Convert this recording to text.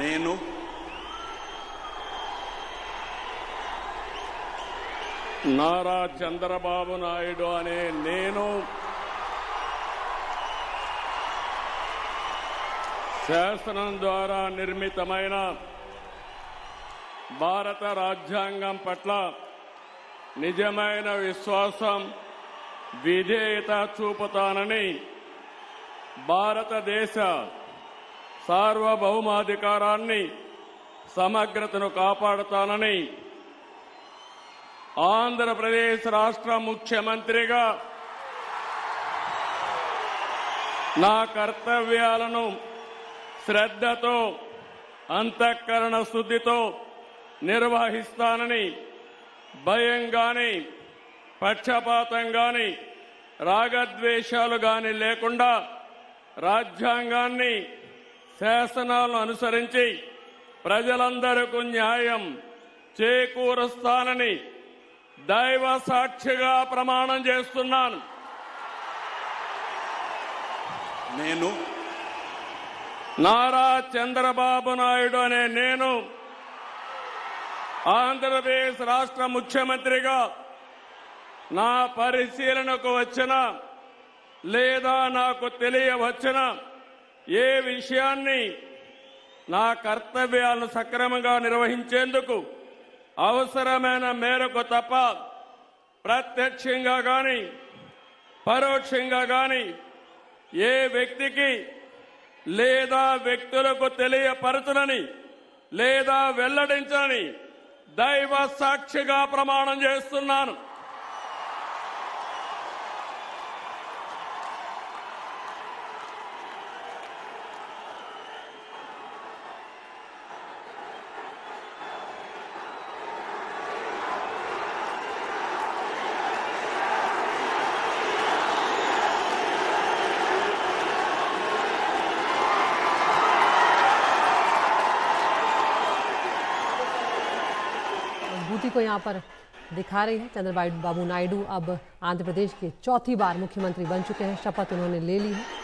నేను నారా చంద్రబాబు నాయుడు అనే నేను శాసనం ద్వారా నిర్మితమైన భారత రాజ్యాంగం పట్ల నిజమైన విశ్వాసం, విధేయత చూపుతానని, భారతదేశ సార్వభౌమాధికారాన్ని, సమగ్రతను కాపాడుతానని ఆంధ్రప్రదేశ్ రాష్ట్ర ముఖ్యమంత్రిగా నా కర్తవ్యాలను శ్రద్ధతో, అంతఃకరణ శుద్ధితో నిర్వహిస్తానని, భయం గాని, పక్షపాతం గాని, రాగద్వేషాలు గాని లేకుండా రాజ్యాంగాన్ని, శాసనాలను అనుసరించి ప్రజలందరికీ న్యాయం చేకూరుస్తానని దైవ సాక్షిగా ప్రమాణం చేస్తున్నాను. నేను నారా చంద్రబాబు నాయుడు అనే నేను ఆంధ్రప్రదేశ్ రాష్ట్ర ముఖ్యమంత్రిగా నా పరిశీలనకు వచ్చిన లేదా నాకు తెలియవచ్చిన ఏ విషయాన్ని నా కర్తవ్యాలను సక్రమంగా నిర్వహించేందుకు అవసరమైన మేరకు తప్ప ప్రత్యక్షంగా గాని పరోక్షంగా గాని ఏ వ్యక్తికి లేదా వ్యక్తులకు తెలియపరచునని లేదా వెల్లడించని దైవ సాక్షిగా ప్రమాణం చేస్తున్నాను. को यहाँ पर दिखा रही है। चंद्रबाबू नायडू अब आंध्र प्रदेश के चौथी बार मुख्यमंत्री बन चुके हैं, शपथ उन्होंने ले ली है।